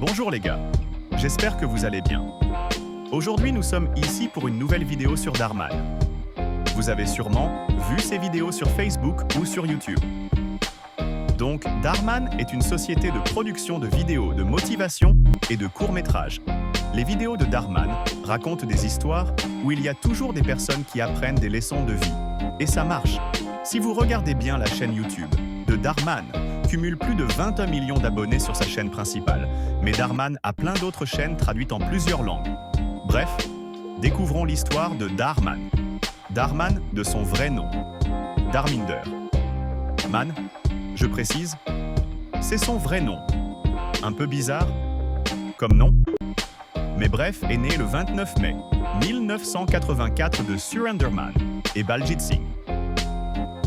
Bonjour les gars, j'espère que vous allez bien. Aujourd'hui nous sommes ici pour une nouvelle vidéo sur Darman. Vous avez sûrement vu ces vidéos sur Facebook ou sur YouTube. Donc Darman est une société de production de vidéos de motivation et de courts-métrages. Les vidéos de Darman racontent des histoires où il y a toujours des personnes qui apprennent des leçons de vie. Et ça marche. Si vous regardez bien la chaîne YouTube de Darman, cumule plus de 21 millions d'abonnés sur sa chaîne principale, mais Darman a plein d'autres chaînes traduites en plusieurs langues. Bref, découvrons l'histoire de Darman. Darman de son vrai nom, Darminder. Man, je précise, c'est son vrai nom. Un peu bizarre, comme nom. Mais bref, est né le 29 mai 1984 de Surendraman et Baljit Singh.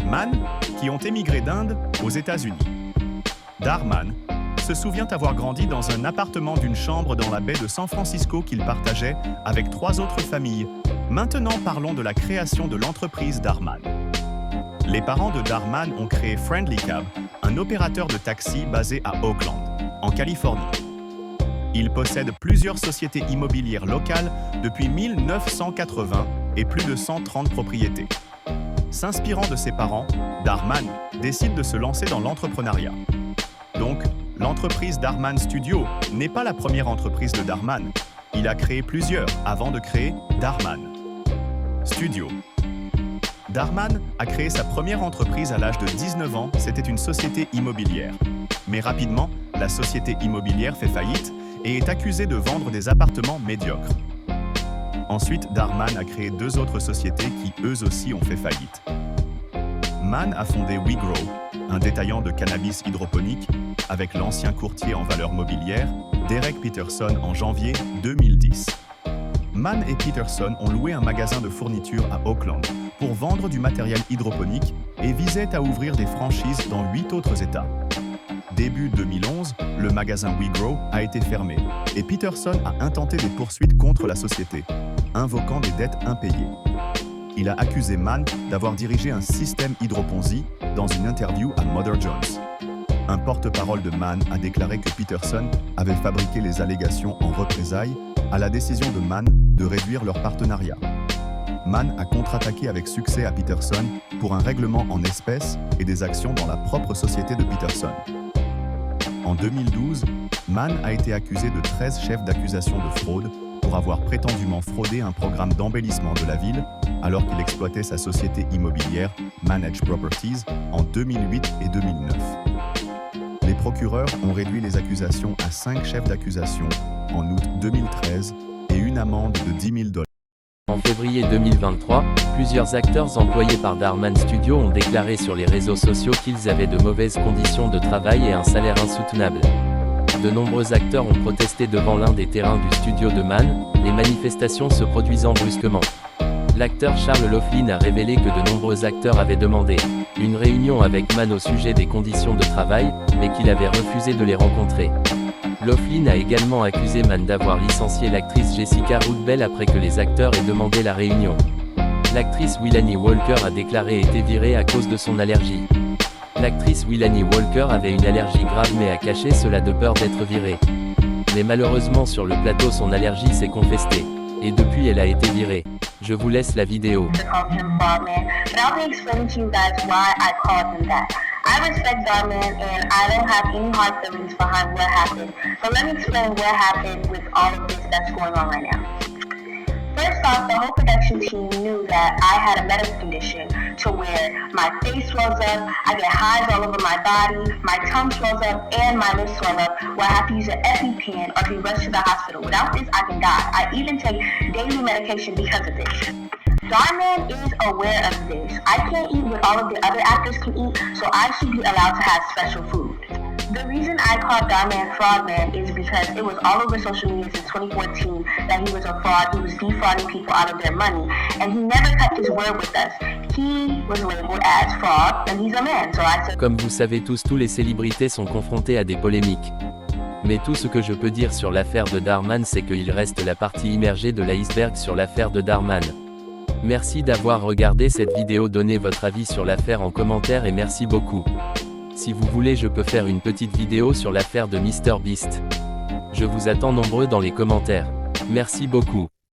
Man, qui ont émigré d'Inde aux États-Unis. Darman se souvient avoir grandi dans un appartement d'une chambre dans la baie de San Francisco qu'il partageait avec 3 autres familles. Maintenant, parlons de la création de l'entreprise Darman. Les parents de Darman ont créé Friendly Cab, un opérateur de taxi basé à Oakland, en Californie. Il possède plusieurs sociétés immobilières locales depuis 1980 et plus de 130 propriétés. S'inspirant de ses parents, Darman décide de se lancer dans l'entrepreneuriat. Donc, l'entreprise Darman Studio n'est pas la première entreprise de Darman. Il a créé plusieurs avant de créer Darman Studio. Darman a créé sa première entreprise à l'âge de 19 ans, c'était une société immobilière. Mais rapidement, la société immobilière fait faillite et est accusée de vendre des appartements médiocres. Ensuite, Darman a créé 2 autres sociétés qui, eux aussi, ont fait faillite. Man a fondé WeGrow, un détaillant de cannabis hydroponique, avec l'ancien courtier en valeurs mobilières, Derek Peterson, en janvier 2010. Man et Peterson ont loué un magasin de fournitures à Oakland pour vendre du matériel hydroponique et visaient à ouvrir des franchises dans 8 autres États. Début 2011, le magasin WeGrow a été fermé et Peterson a intenté des poursuites contre la société, invoquant des dettes impayées. Il a accusé Man d'avoir dirigé un système hydroponzi dans une interview à Mother Jones. Un porte-parole de Man a déclaré que Peterson avait fabriqué les allégations en représailles à la décision de Man de réduire leur partenariat. Man a contre-attaqué avec succès à Peterson pour un règlement en espèces et des actions dans la propre société de Peterson. En 2012, Man a été accusé de 13 chefs d'accusation de fraude pour avoir prétendument fraudé un programme d'embellissement de la ville alors qu'il exploitait sa société immobilière Managed Properties en 2008 et 2009. Les procureurs ont réduit les accusations à 5 chefs d'accusation en août 2013 et une amende de $10 000. En février 2023, plusieurs acteurs employés par Darman Studio ont déclaré sur les réseaux sociaux qu'ils avaient de mauvaises conditions de travail et un salaire insoutenable. De nombreux acteurs ont protesté devant l'un des terrains du studio de Man, les manifestations se produisant brusquement. L'acteur Charles Laughlin a révélé que de nombreux acteurs avaient demandé une réunion avec Man au sujet des conditions de travail, mais qu'il avait refusé de les rencontrer. Laughlin a également accusé Man d'avoir licencié l'actrice Jessica Rootbell après que les acteurs aient demandé la réunion. L'actrice Willani Walker a déclaré été virée à cause de son allergie. L'actrice Willani Walker avait une allergie grave mais a caché cela de peur d'être virée. Mais malheureusement sur le plateau son allergie s'est confestée. Et depuis elle a été virée. Je vous laisse la vidéo. I respect Darman and I don't have any hard feelings behind what happened. But let me explain what happened with all of this that's going on right now. First off, the whole production team knew that I had a medical condition to where my face swells up, I get hives all over my body, my tongue swells up, and my lips swell up, where I have to use an EpiPen or be rushed to the hospital. Without this, I can die. I even take daily medication because of this. Darman is aware of this. I can't eat what all of the other actors can eat, so I should be allowed to have special food. The reason I called Darman Fraudman is because it was all over social media since 2014 that he was a fraud, he was defrauding people out of their money, and he never kept his word with us. He was labeled as fraud, and he's a man, so I said... Comme vous savez tous les célébrités sont confrontés à des polémiques. Mais tout ce que je peux dire sur l'affaire de Darman c'est qu'il reste la partie immergée de l'iceberg sur l'affaire de Darman. Merci d'avoir regardé cette vidéo, donnez votre avis sur l'affaire en commentaire et merci beaucoup. Si vous voulez je peux faire une petite vidéo sur l'affaire de MrBeast. Je vous attends nombreux dans les commentaires. Merci beaucoup.